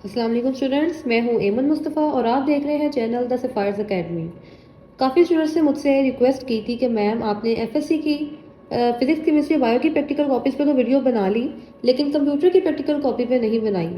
अस्सलाम वालेकुम स्टूडेंट्स, मैं हूं एमन मुस्तफ़ा और आप देख रहे हैं चैनल द सफ़ायर्स एकेडमी। काफ़ी स्टूडेंट्स ने मुझसे रिक्वेस्ट की थी कि मैम आपने एफएससी की फिजिक्स केमिस्ट्री बायो की प्रैक्टिकल कॉपीज़ पे तो वीडियो बना ली, लेकिन कंप्यूटर की प्रैक्टिकल कॉपी पे नहीं बनाई।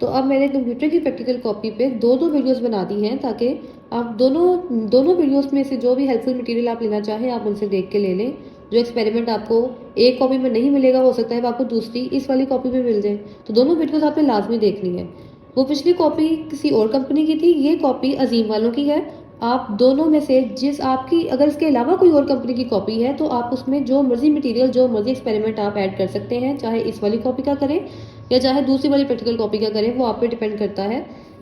तो अब मैंने कंप्यूटर की प्रैक्टिकल कॉपी पे दो दो वीडियोज़ बना दी हैं, ताकि आप दोनों दोनों वीडियोज़ में से जो भी हेल्पफुल मटेरियल आप लेना चाहें आप उनसे देख के ले लें। जो एक्सपेरिमेंट आपको एक कॉपी में नहीं मिलेगा, हो सकता है वो आपको दूसरी इस वाली कॉपी में मिल जाए। तो दोनों वीडियोज़ आपने लाजमी देखनी है। वो पिछली कॉपी किसी और कंपनी की थी, ये कॉपी अजीम वालों की है। आप दोनों में से जिस आपकी अगर इसके अलावा कोई और कंपनी की कॉपी है तो आप उसमें जो मर्जी मटेरियल जो मर्जी एक्सपेरिमेंट आप ऐड कर सकते हैं, चाहे इस वाली कॉपी का करें या चाहे दूसरी वाली प्रैक्टिकल कॉपी का करें, वो आप पे डिपेंड करता है।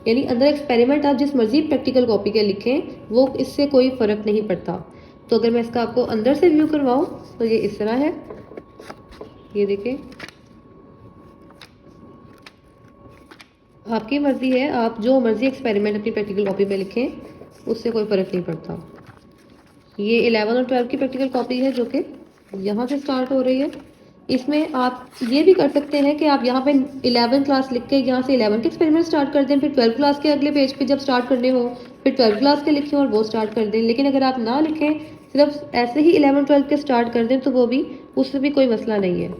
यानी अंदर एक्सपेरिमेंट आप जिस मर्जी प्रैक्टिकल कॉपी के लिखें, वो इससे कोई फ़र्क नहीं पड़ता। तो अगर मैं इसका आपको अंदर से व्यू करवाऊँ तो ये इस तरह है। ये देखें, आपकी मर्जी है, आप जो मर्जी एक्सपेरिमेंट अपनी प्रैक्टिकल कॉपी में लिखें, उससे कोई फ़र्क नहीं पड़ता। ये 11 और 12 की प्रैक्टिकल कॉपी है जो कि यहाँ से स्टार्ट हो रही है। इसमें आप ये भी कर सकते हैं कि आप यहाँ पे 11 क्लास लिख के यहाँ से 11 के एक्सपेरिमेंट स्टार्ट कर दें, फिर 12 क्लास के अगले पेज पे जब स्टार्ट करने हो फिर 12 क्लास के लिखें और वो स्टार्ट कर दें। लेकिन अगर आप ना लिखें, सिर्फ ऐसे ही 11 12 के स्टार्ट कर दें, तो वो भी उससे भी कोई मसला नहीं है।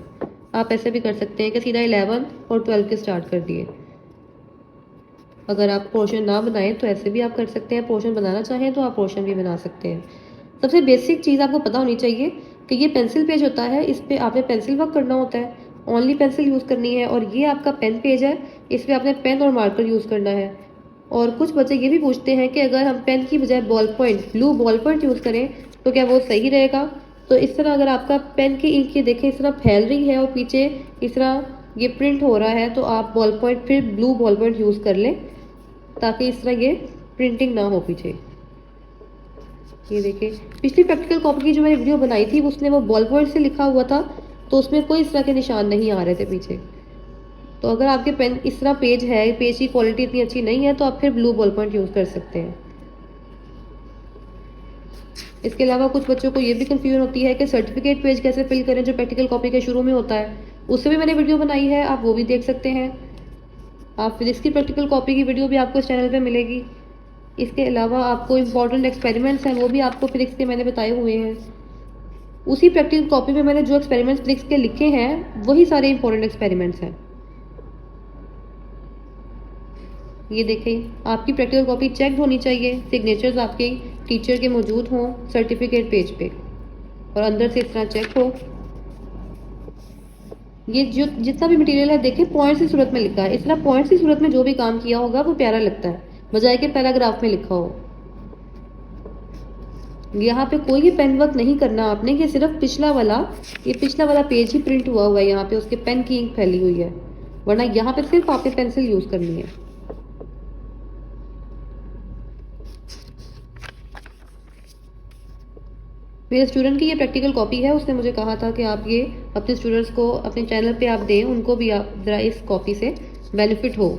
आप ऐसे भी कर सकते हैं कि सीधा 11 और 12 के स्टार्ट कर दिए। अगर आप पोर्शन ना बनाएं तो ऐसे भी आप कर सकते हैं, पोर्शन बनाना चाहें तो आप पोर्शन भी बना सकते हैं। सबसे बेसिक चीज़ आपको पता होनी चाहिए कि ये पेंसिल पेज होता है, इस पे आपने पेंसिल वर्क करना होता है, ओनली पेंसिल यूज़ करनी है। और ये आपका पेन पेज है, इस पे आपने पेन और मार्कर यूज़ करना है। और कुछ बच्चे ये भी पूछते हैं कि अगर हम पेन की बजाय ball point blue ball point use करें तो क्या वो सही रहेगा। तो इस तरह अगर आपका पेन की इंक ये देखें इस तरह फैल रही है और पीछे इस तरह ये प्रिंट हो रहा है, तो आप बॉल पॉइंट फिर ब्लू बॉल पॉइंट यूज़ कर लें, ताकि इस तरह ये प्रिंटिंग ना हो पीछे। ये देखिए, पिछली प्रैक्टिकल कॉपी की जो मैंने वीडियो बनाई थी उसमें वो बॉल पॉइंट से लिखा हुआ था, तो उसमें कोई इस तरह के निशान नहीं आ रहे थे पीछे। तो अगर आपके पेन इस तरह पेज है, पेज की क्वालिटी इतनी अच्छी नहीं है, तो आप फिर ब्लू बॉल पॉइंट यूज़ कर सकते हैं। इसके अलावा कुछ बच्चों को ये भी कन्फ्यूजन होती है कि सर्टिफिकेट पेज कैसे फिल करें, जो प्रैक्टिकल कॉपी के शुरू में होता है। उससे भी मैंने वीडियो बनाई है, आप वो भी देख सकते हैं। आप फिजिक्स की प्रैक्टिकल कॉपी की वीडियो भी आपको इस चैनल पे मिलेगी। इसके अलावा आपको इम्पॉर्टेंट एक्सपेरिमेंट्स हैं, वो भी आपको फिजिक्स के मैंने बताए हुए हैं। उसी प्रैक्टिकल कॉपी में मैंने जो एक्सपेरिमेंट्स फिजिक्स के लिखे हैं, वही सारे इंपॉर्टेंट एक्सपेरिमेंट्स हैं। ये देखें, आपकी प्रैक्टिकल कॉपी चेक होनी चाहिए, सिग्नेचर्स आपके टीचर के मौजूद हों सर्टिफिकेट पेज पे, और अंदर से इस तरह चेक हो। ये जो जितना भी मटेरियल है देखें, पॉइंट्स की सूरत में लिखा है। इस तरह पॉइंट्स की सूरत में जो भी काम किया होगा वो प्यारा लगता है, बजाय के पैराग्राफ में लिखा हो। यहाँ पे कोई भी पेन वर्क नहीं करना आपने, ये सिर्फ ये पिछला वाला पेज ही प्रिंट हुआ हुआ है, यहाँ पे उसके पेन की इंक फैली हुई है, वरना यहाँ पे सिर्फ आपने पेंसिल यूज करनी है। मेरे स्टूडेंट की ये प्रैक्टिकल कॉपी है, उसने मुझे कहा था कि आप ये अपने स्टूडेंट्स को अपने चैनल पे आप दें, उनको भी आप ज़रा इस कॉपी से बेनिफिट हो।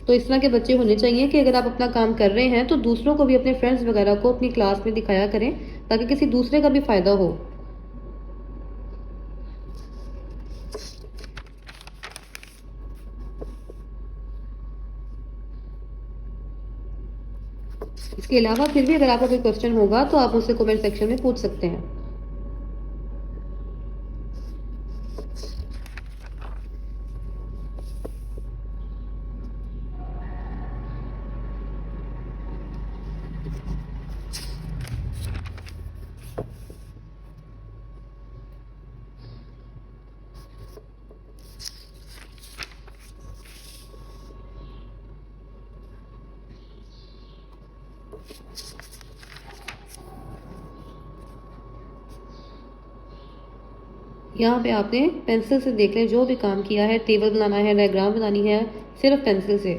तो इस तरह के बच्चे होने चाहिए कि अगर आप अपना काम कर रहे हैं तो दूसरों को भी, अपने फ्रेंड्स वगैरह को अपनी क्लास में दिखाया करें, ताकि किसी दूसरे का भी फ़ायदा हो। इसके अलावा फिर भी अगर आपका कोई क्वेश्चन होगा तो आप मुझसे कमेंट सेक्शन में पूछ सकते हैं। यहाँ पे आपने पेंसिल से देख लें, जो भी काम किया है, टेबल बनाना है, डायग्राम बनानी है, सिर्फ पेंसिल से।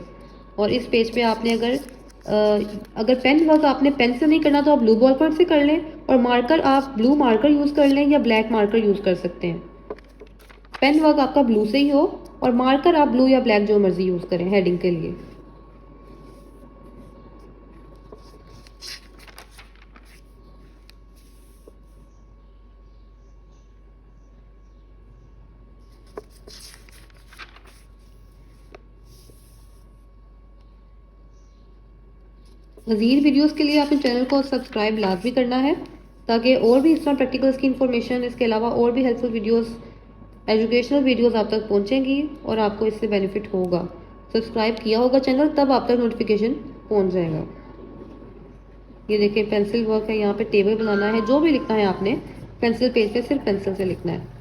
और इस पेज पे आपने अगर पेन वर्क आपने पेन से नहीं करना तो आप ब्लू बॉल पॉइंट से कर लें, और मार्कर आप ब्लू मार्कर यूज़ कर लें या ब्लैक मार्कर यूज़ कर सकते हैं। पेन वर्क आपका ब्लू से ही हो, और मार्कर आप ब्लू या ब्लैक जो मर्जी यूज़ करें हेडिंग के लिए। मज़ीद वीडियोस के लिए आपने चैनल को सब्सक्राइब लाजमी करना है, ताकि और भी इस तरह प्रैक्टिकल्स की इन्फॉर्मेशन, इसके अलावा और भी हेल्पफुल वीडियोस, एजुकेशनल वीडियोस आप तक पहुंचेंगी और आपको इससे बेनिफिट होगा। सब्सक्राइब किया होगा चैनल, तब आप तक नोटिफिकेशन पहुंच जाएगा। ये देखिए पेंसिल वर्क है, यहाँ पे टेबल बनाना है, जो भी लिखना है आपने पेंसिल पेज पे सिर्फ पेंसिल से लिखना है।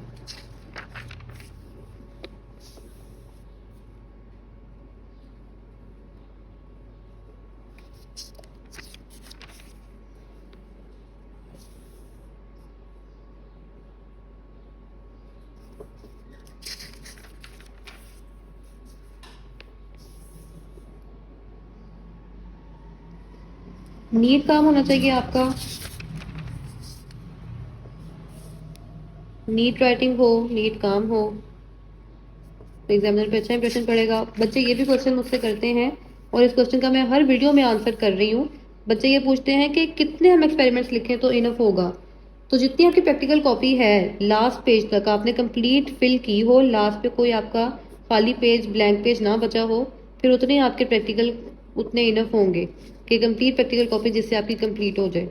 नीट काम होना चाहिए आपका, नीट राइटिंग हो, नीट काम हो, तो एग्जामिनर पे अच्छा इंप्रेशन पड़ेगा। बच्चे ये भी क्वेश्चन मुझसे करते हैं और इस क्वेश्चन का मैं हर वीडियो में आंसर कर रही हूँ। बच्चे ये पूछते हैं कि कितने हम एक्सपेरिमेंट्स लिखें तो इनफ होगा। तो जितनी आपकी प्रैक्टिकल कॉपी है लास्ट पेज तक आपने कंप्लीट फिल की हो, लास्ट पे कोई आपका खाली पेज, ब्लैंक पेज ना बचा हो, फिर उतने आपके प्रैक्टिकल उतने इनफ होंगे कि कंप्लीट प्रैक्टिकल कॉपी जिससे आपकी कंप्लीट हो जाए।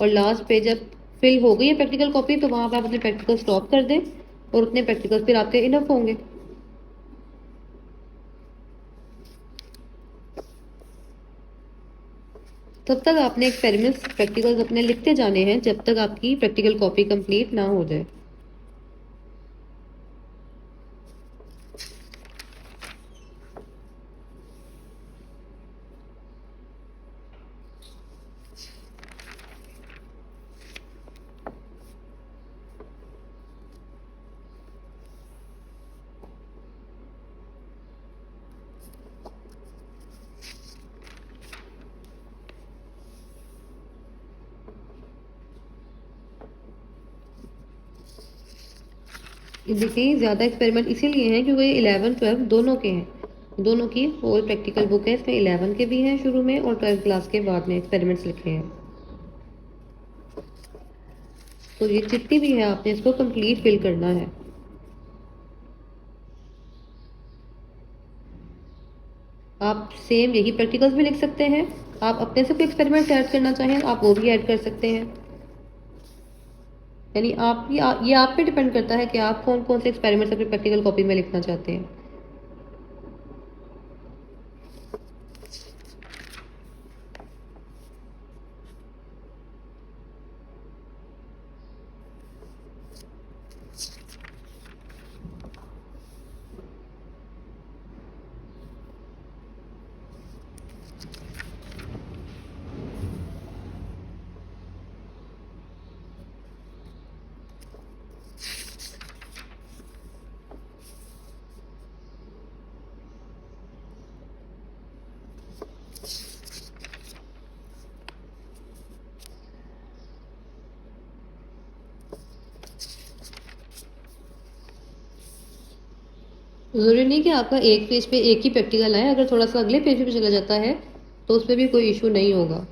और लास्ट पे जब फिल हो गई है प्रैक्टिकल कॉपी, तो वहां पर आप अपने प्रैक्टिकल स्टॉप कर दें और उतने प्रैक्टिकल फिर आपके इनफ होंगे। तब तक आपने एक्सपेरिमेंट्स, प्रैक्टिकल्स अपने लिखते जाने हैं जब तक आपकी प्रैक्टिकल कॉपी कंप्लीट ना हो जाए। देखिए ज़्यादा एक्सपेरिमेंट इसीलिए हैं क्योंकि ये 11 12 दोनों के हैं, दोनों की होल प्रैक्टिकल बुक है। इसमें 11 के भी हैं शुरू में और 12 क्लास के बाद में एक्सपेरिमेंट्स लिखे हैं। तो ये जितनी भी है आपने इसको कंप्लीट फिल करना है। आप सेम यही प्रैक्टिकल्स भी लिख सकते हैं, आप अपने से कोई एक्सपेरिमेंट ऐड करना चाहें आप वो भी ऐड कर सकते हैं। यानी आप ये आप पे डिपेंड करता है कि आप कौन कौन से एक्सपेरिमेंट्स अपनी प्रैक्टिकल कॉपी में लिखना चाहते हैं। ज़रूरी नहीं कि आपका एक पेज पे एक ही प्रैक्टिकल आए, अगर थोड़ा सा अगले पेज पे चला जाता है तो उस पर भी कोई इशू नहीं होगा।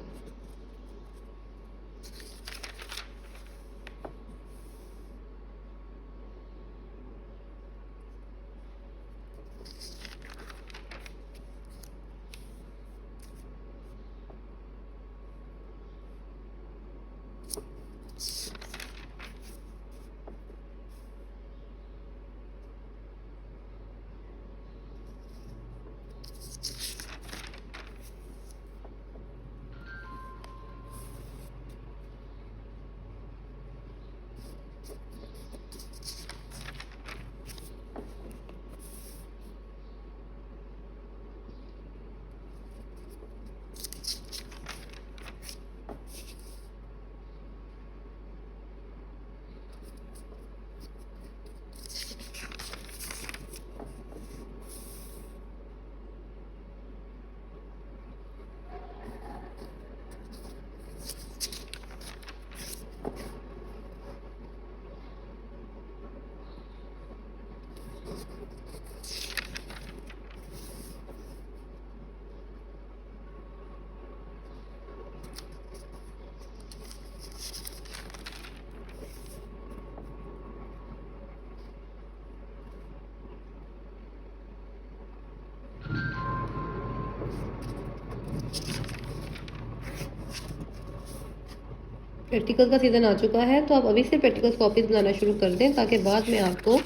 प्रैक्टिकल का सीज़न आ चुका है, तो आप अभी से प्रैक्टिकल कॉपीज़ बनाना शुरू कर दें ताकि बाद में आपको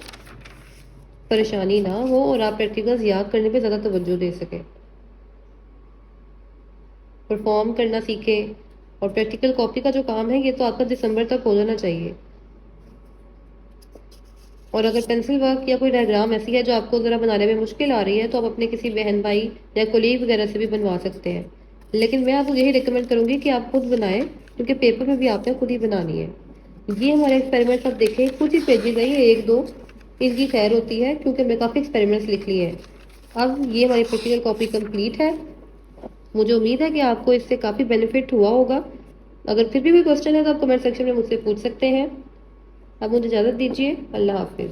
परेशानी ना हो और आप प्रैक्टिकल्स याद करने पे ज़्यादा तवज्जो दे सकें, परफॉर्म करना सीखें। और प्रैक्टिकल कॉपी का जो काम है ये तो आपका दिसंबर तक हो जाना चाहिए। और अगर पेंसिल वर्क या कोई डायग्राम ऐसी है जो आपको ज़रा बनाने में मुश्किल आ रही है तो आप अपने किसी बहन भाई या कोलीग वगैरह से भी बनवा सकते हैं, लेकिन मैं आपको यही रिकमेंड करूँगी कि आप खुद बनाएं, क्योंकि पेपर में भी आपने खुद ही बनानी है। ये हमारे एक्सपेरिमेंट्स आप देखें, कुछ ही पेजेस है ये, एक दो, इनकी खैर होती है क्योंकि हमने काफ़ी एक्सपेरिमेंट्स लिख लिए हैं। अब ये हमारी प्रैक्टिकल कॉपी कंप्लीट है। मुझे उम्मीद है कि आपको इससे काफ़ी बेनिफिट हुआ होगा। अगर फिर भी कोई क्वेश्चन है तो आप कमेंट सेक्शन में मुझसे पूछ सकते हैं। अब मुझे इजाज़त दीजिए। अल्लाह हाफिज़।